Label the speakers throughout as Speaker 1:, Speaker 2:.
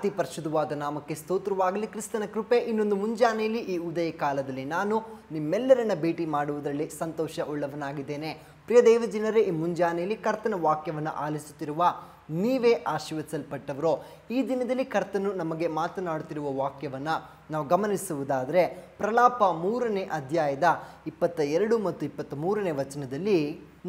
Speaker 1: ಅತಿ ಪರಿಶುದ್ಧವಾದ ನಾಮಕ್ಕೆ ಸ್ತೋತ್ರವಾಗಲಿ. ಕ್ರಿಸ್ತನ ಕೃಪೆ ಇನ್ನೊಂದು ಮುಂಜಾನೆಯಲ್ಲಿ ಈ ಉದಯ ಕಾಲದಲ್ಲಿ ನಾನು ನಿಮ್ಮೆಲ್ಲರನ್ನ ಭೇಟಿ ಮಾಡುವುದರಲ್ಲಿ ಸಂತೋಷ ಉಳ್ಳವನಾಗಿದ್ದೇನೆ. ಪ್ರಿಯ ದೇವಜನರೇ, ಈ ಮುಂಜಾನೆಯಲ್ಲಿ ಕರ್ತನ ವಾಕ್ಯವನ್ನು ಆಲಿಸುತ್ತಿರುವ ನೀವೇ ಆಶೀರ್ವದಿಸಲ್ಪಟ್ಟವರು. ಈ ದಿನದಲ್ಲಿ ಕರ್ತನು ನಮಗೆ ಮಾತನಾಡುತ್ತಿರುವ ವಾಕ್ಯವನ್ನು ನಾವು ಗಮನಿಸುವುದಾದರೆ ಪ್ರಲಾಪ 3ನೇ ಅಧ್ಯಾಯದ 22 ಮತ್ತು 23ನೇ ವಚನದಲ್ಲಿ,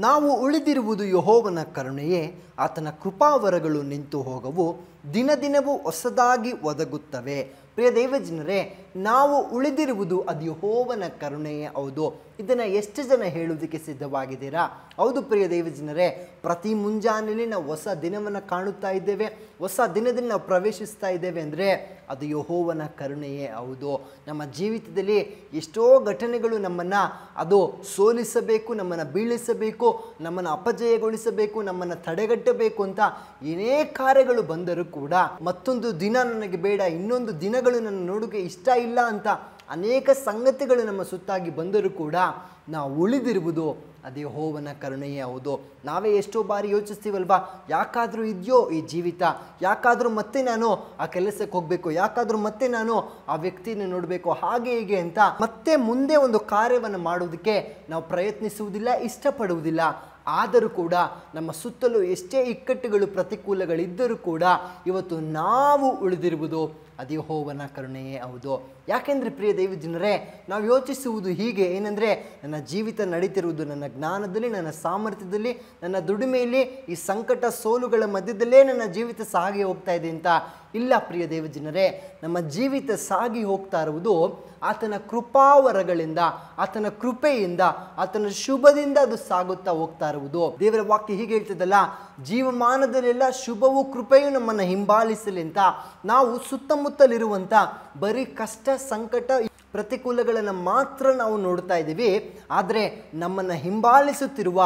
Speaker 1: ನಾವು ಉಳಿದಿರುವುದು ಯೆಹೋವನ ಕರುಣೆಯೇ, ಆತನ ಕೃಪಾವರಗಳು ನಿಂತು ಹೋಗವು, ದಿನ ದಿನವೂ ಹೊಸದಾಗಿ ಒದಗುತ್ತವೆ. ಪ್ರಿಯ ದೇವಜನರೇ, ನಾವು ಉಳಿದಿರುವುದು ಅದು ಯೆಹೋವನ ಕರುಣೆಯೇ ಹೌದು. ಇದನ್ನು ಎಷ್ಟು ಜನ ಹೇಳುವುದಕ್ಕೆ ಸಿದ್ಧವಾಗಿದ್ದೀರಾ? ಹೌದು ಪ್ರಿಯ ದೇವಜನರೇ, ಪ್ರತಿ ಮುಂಜಾನೆಯಲ್ಲಿ ನಾವು ಹೊಸ ದಿನವನ್ನು ಕಾಣುತ್ತಾ ಇದ್ದೇವೆ, ಹೊಸ ದಿನದಲ್ಲಿ ನಾವು ಪ್ರವೇಶಿಸ್ತಾ ಇದ್ದೇವೆ ಅಂದರೆ ಅದು ಯೆಹೋವನ ಕರುಣೆಯೇ ಹೌದು. ನಮ್ಮ ಜೀವಿತದಲ್ಲಿ ಎಷ್ಟೋ ಘಟನೆಗಳು ನಮ್ಮನ್ನು ಅದು ಸೋಲಿಸಬೇಕು, ನಮ್ಮನ್ನು ಬೀಳಿಸಬೇಕು, ನಮ್ಮನ್ನು ಅಪಜಯಗೊಳಿಸಬೇಕು, ನಮ್ಮನ್ನು ತಡೆಗಟ್ಟಬೇಕು ಅಂತ ಏನೇ ಕಾರ್ಯಗಳು ಬಂದರೂ ಕೂಡ, ಮತ್ತೊಂದು ದಿನ ನನಗೆ ಬೇಡ, ಇನ್ನೊಂದು ದಿನಗಳು ನನ್ನ ನೋಡೋಕೆ ಇಷ್ಟ ಇಲ್ಲ ಅಂತ ಅನೇಕ ಸಂಗತಿಗಳು ನಮ್ಮ ಸುತ್ತಾಗಿ ಬಂದರೂ ಕೂಡ ನಾವು ಉಳಿದಿರುವುದು ಅದು ಯೆಹೋವನ ಕರುಣೆಯೇ ಹೌದು. ನಾವೇ ಎಷ್ಟೋ ಬಾರಿ ಯೋಚಿಸ್ತೀವಲ್ವಾ, ಯಾಕಾದರೂ ಇದೆಯೋ ಈ ಜೀವಿತ, ಯಾಕಾದರೂ ಮತ್ತೆ ನಾನು ಆ ಕೆಲಸಕ್ಕೆ ಹೋಗಬೇಕು, ಯಾಕಾದರೂ ಮತ್ತೆ ನಾನು ಆ ವ್ಯಕ್ತಿನ ನೋಡಬೇಕು, ಹಾಗೆ ಹೀಗೆ ಅಂತ ಮತ್ತೆ ಮುಂದೆ ಒಂದು ಕಾರ್ಯವನ್ನು ಮಾಡೋದಕ್ಕೆ ನಾವು ಪ್ರಯತ್ನಿಸುವುದಿಲ್ಲ, ಇಷ್ಟಪಡುವುದಿಲ್ಲ. ಆದರೂ ಕೂಡ ನಮ್ಮ ಸುತ್ತಲೂ ಎಷ್ಟೇ ಇಕ್ಕಟ್ಟುಗಳು ಪ್ರತಿಕೂಲಗಳಿದ್ದರೂ ಕೂಡ ಇವತ್ತು ನಾವು ಉಳಿದಿರುವುದು ಅದು ಯೆಹೋವನ ಕರುಣೆಯೇ ಹೌದು. ಯಾಕೆಂದರೆ ಪ್ರಿಯ ದೇವಜನರೇ, ನಾವು ಯೋಚಿಸುವುದು ಹೀಗೆ, ಏನಂದರೆ ನನ್ನ ಜೀವಿತ ನಡೀತಿರುವುದು ನನ್ನ ಜ್ಞಾನದಲ್ಲಿ, ನನ್ನ ಸಾಮರ್ಥ್ಯದಲ್ಲಿ, ನನ್ನ ದುಡಿಮೆಯಲ್ಲಿ, ಈ ಸಂಕಟ ಸೋಲುಗಳ ಮಧ್ಯದಲ್ಲೇ ನನ್ನ ಜೀವಿತ ಸಾಗಿ ಹೋಗ್ತಾ ಇದೆ ಅಂತ ಇಲ್ಲ. ಪ್ರಿಯ ದೇವಜನರೇ, ನಮ್ಮ ಜೀವಿತ ಸಾಗಿ ಹೋಗ್ತಾ ಇರುವುದು ಆತನ ಕೃಪಾವರಗಳಿಂದ, ಆತನ ಕೃಪೆಯಿಂದ, ಆತನ ಶುಭದಿಂದ ಅದು ಸಾಗುತ್ತಾ ಹೋಗ್ತಾ ಇರುವುದು. ದೇವರ ವಾಕ್ಯ ಹೀಗೆ ಹೇಳ್ತದಲ್ಲ, ಜೀವಮಾನದಲ್ಲೆಲ್ಲ ಶುಭವೂ ಕೃಪೆಯೂ ನಮ್ಮನ್ನು ಹಿಂಬಾಲಿಸಲಿ ಅಂತ. ನಾವು ಸುತ್ತಮುತ್ತಲಿರುವಂಥ ಬರೀ ಕಷ್ಟ, ಸಂಕಟ, ಪ್ರತಿಕೂಲಗಳನ್ನು ಮಾತ್ರ ನಾವು ನೋಡ್ತಾ ಇದ್ದೀವಿ. ಆದರೆ ನಮ್ಮನ್ನು ಹಿಂಬಾಲಿಸುತ್ತಿರುವ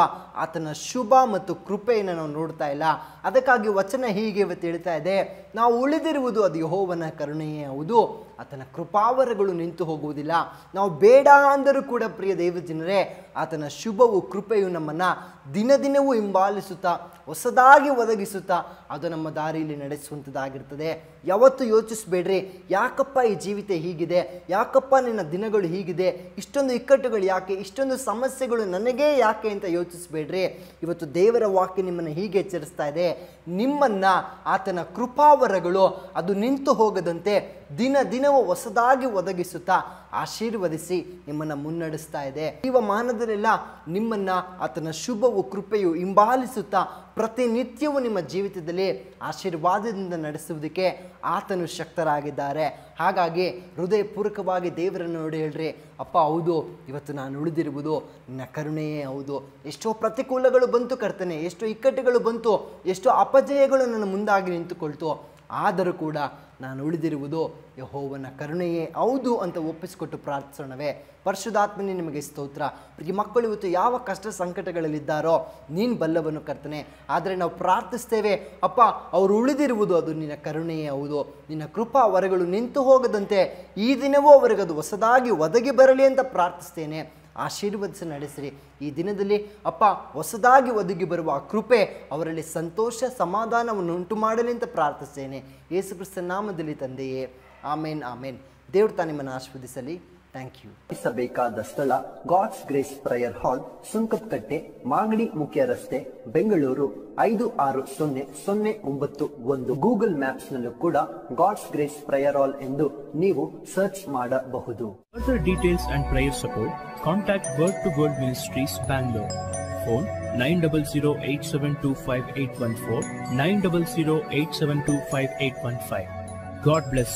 Speaker 1: ಆತನ ಶುಭ ಮತ್ತು ಕೃಪೆಯನ್ನು ನಾವು ನೋಡ್ತಾ ಇಲ್ಲ. ಅದಕ್ಕಾಗಿ ವಚನ ಹೀಗೆ ಇವತ್ತು ಹೇಳ್ತಾ ಇದೆ, ನಾವು ಉಳಿದಿರುವುದು ಅದು ಯೆಹೋವನ ಕರುಣೆಯೇ ಹೌದು, ಆತನ ಕೃಪಾವರಗಳು ನಿಂತು ಹೋಗುವುದಿಲ್ಲ. ನಾವು ಬೇಡ ಅಂದರೂ ಕೂಡ ಪ್ರಿಯ ದೇವಜನರೇ, ಆತನ ಶುಭವು ಕೃಪೆಯು ನಮ್ಮನ್ನು ದಿನ ದಿನವೂ ಹಿಂಬಾಲಿಸುತ್ತಾ, ಹೊಸದಾಗಿ ಒದಗಿಸುತ್ತಾ ಅದು ನಮ್ಮ ದಾರಿಯಲ್ಲಿ ನಡೆಸುವಂಥದ್ದಾಗಿರ್ತದೆ. ಯಾವತ್ತೂ ಯೋಚಿಸಬೇಡ್ರಿ, ಯಾಕಪ್ಪ ಈ ಜೀವಿತ ಹೀಗಿದೆ, ಯಾಕಪ್ಪ ನಿನ್ನ ದಿನಗಳು ಹೀಗಿದೆ, ಇಷ್ಟೊಂದು ಇಕ್ಕಟ್ಟುಗಳು ಯಾಕೆ, ಇಷ್ಟೊಂದು ಸಮಸ್ಯೆಗಳು ನನಗೇ ಯಾಕೆ ಅಂತ ಯೋಚಿಸಬೇಡ್ರಿ. ಇವತ್ತು ದೇವರ ವಾಕ್ಯ ನಿಮ್ಮನ್ನು ಹೀಗೆ ಎಚ್ಚರಿಸ್ತಾ ಇದೆ, ನಿಮ್ಮನ್ನು ಆತನ ಕೃಪಾವರಗಳು ಅದು ನಿಂತು ಹೋಗದಂತೆ ದಿನ ದಿನವೂ ಹೊಸದಾಗಿ ಒದಗಿಸುತ್ತಾ ಆಶೀರ್ವದಿಸಿ ನಿಮ್ಮನ್ನು ಮುನ್ನಡೆಸ್ತಾ ಇದೆ. ಜೀವಮಾನದಲ್ಲೆಲ್ಲ ನಿಮ್ಮನ್ನು ಆತನ ಶುಭವು ಕೃಪೆಯು ಹಿಂಬಾಲಿಸುತ್ತಾ ಪ್ರತಿನಿತ್ಯವೂ ನಿಮ್ಮ ಜೀವಿತದಲ್ಲಿ ಆಶೀರ್ವಾದದಿಂದ ನಡೆಸುವುದಕ್ಕೆ ಆತನು ಶಕ್ತರಾಗಿದ್ದಾರೆ. ಹಾಗಾಗಿ ಹೃದಯಪೂರ್ವಕವಾಗಿ ದೇವರನ್ನು ನೋಡಿ ಹೇಳ್ರಿ, ಅಪ್ಪ ಹೌದು, ಇವತ್ತು ನಾನು ಉಳಿದಿರುವುದು ನಿನ್ನ ಕರುಣೆಯೇ ಹೌದು. ಎಷ್ಟೋ ಪ್ರತಿಕೂಲಗಳು ಬಂತು ಕರ್ತನೆ, ಎಷ್ಟೋ ಇಕ್ಕಟ್ಟುಗಳು ಬಂತು, ಎಷ್ಟೋ ಅಪಜಯಗಳು ನನ್ನ ಮುಂದಾಗಿ ನಿಂತುಕೊಳ್ತು, ಆದರೂ ಕೂಡ ನಾನು ಉಳಿದಿರುವುದು ಯೆಹೋವನ ಕರುಣೆಯೇ ಹೌದು ಅಂತ ಒಪ್ಪಿಸಿಕೊಟ್ಟು ಪ್ರಾರ್ಥಿಸೋಣವೇ. ಪರಿಶುದ್ಧಾತ್ಮನೇ ನಿಮಗೆ ಸ್ತೋತ್ರ. ಈ ಮಕ್ಕಳು ಇವತ್ತು ಯಾವ ಕಷ್ಟ ಸಂಕಟಗಳಲ್ಲಿದ್ದಾರೋ ನೀನು ಬಲ್ಲವನು ಕರ್ತನೆ. ಆದರೆ ನಾವು ಪ್ರಾರ್ಥಿಸ್ತೇವೆ, ಅಪ್ಪ ಅವರು ಉಳಿದಿರುವುದು ಅದು ನಿನ್ನ ಕರುಣೆಯೇ ಹೌದು, ನಿನ್ನ ಕೃಪಾ ವರಗಳು ನಿಂತು ಹೋಗದಂತೆ ಈ ದಿನವೂ ಅವರಿಗದು ಹೊಸದಾಗಿ ಒದಗಿ ಬರಲಿ ಅಂತ ಪ್ರಾರ್ಥಿಸ್ತೇನೆ. ಆಶೀರ್ವದಿಸಿ ನಡೆಸಿರಿ. ಈ ದಿನದಲ್ಲಿ ಅಪ್ಪ ಹೊಸದಾಗಿ ಒದಗಿ ಬರುವ ಆ ಕೃಪೆ ಅವರಲ್ಲಿ ಸಂತೋಷ ಸಮಾಧಾನವನ್ನು ಉಂಟು ಮಾಡಲಿ ಅಂತ ಪ್ರಾರ್ಥಿಸ್ತೇನೆ. ಯೇಸು ಕ್ರಿಸ್ತನ ನಾಮದಲ್ಲಿ ತಂದೆಯೇ, ಆಮೇನ್ ಆಮೇನ್. ದೇವರು ತಾನು ನಿಮ್ಮನ್ನು ಆಶೀರ್ವದಿಸಲಿ. Thank you.
Speaker 2: ಬೇಕಾದ ಸ್ಥಳ God's grace prayer hall, Sunkadakatte, Magadi ಮುಖ್ಯ ರಸ್ತೆ, ಬೆಂಗಳೂರು 560091. ಗೂಗಲ್ ಮ್ಯಾಪ್ಸ್ ನಲ್ಲೂ ಕೂಡ ಗಾಡ್ಸ್ ಗ್ರೇಸ್ ಪ್ರೇಯರ್ ಹಾಲ್ ಎಂದು ನೀವು ಸರ್ಚ್ ಮಾಡಬಹುದು.
Speaker 3: Further details and prayer support, contact Word to God Ministries, Bangalore. Phone 9008725814, 9008725815. God bless you.